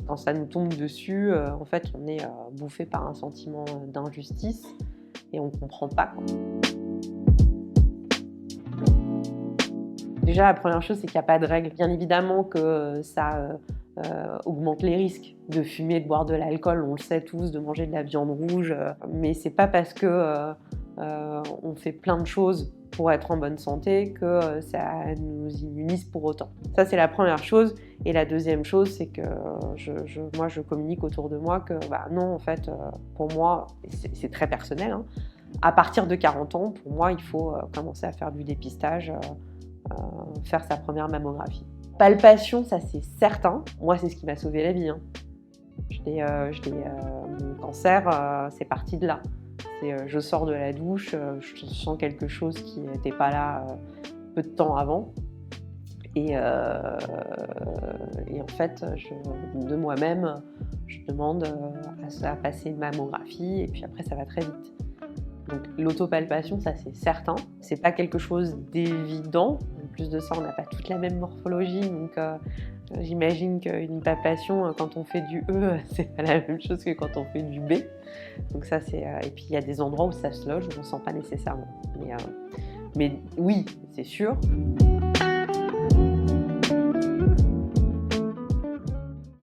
Quand ça nous tombe dessus, en fait, on est bouffé par un sentiment d'injustice et on ne comprend pas, quoi. Déjà, la première chose, c'est qu'il n'y a pas de règle. Bien évidemment que ça augmente les risques de fumer, de boire de l'alcool, on le sait tous, de manger de la viande rouge, mais c'est pas parce que on fait plein de choses pour être en bonne santé que ça nous immunise pour autant. Ça, c'est la première chose. Et la deuxième chose, c'est que moi, je communique autour de moi que non, en fait, pour moi, c'est très personnel, hein, à partir de 40 ans, pour moi, il faut commencer à faire du dépistage, faire sa première mammographie. Palpation, ça c'est certain. Moi, c'est ce qui m'a sauvé la vie, hein. Mon cancer, c'est parti de là. Je sors de la douche, je sens quelque chose qui n'était pas là peu de temps avant. Et en fait, de moi-même, je demande à passer une mammographie et puis après, ça va très vite. Donc l'autopalpation, ça c'est certain. C'est pas quelque chose d'évident. En plus de ça, on n'a pas toute la même morphologie. Donc j'imagine qu'une palpation, quand on fait du E, c'est pas la même chose que quand on fait du B. Donc ça c'est. Et puis il y a des endroits où ça se loge, où on ne sent pas nécessairement. Mais oui, c'est sûr.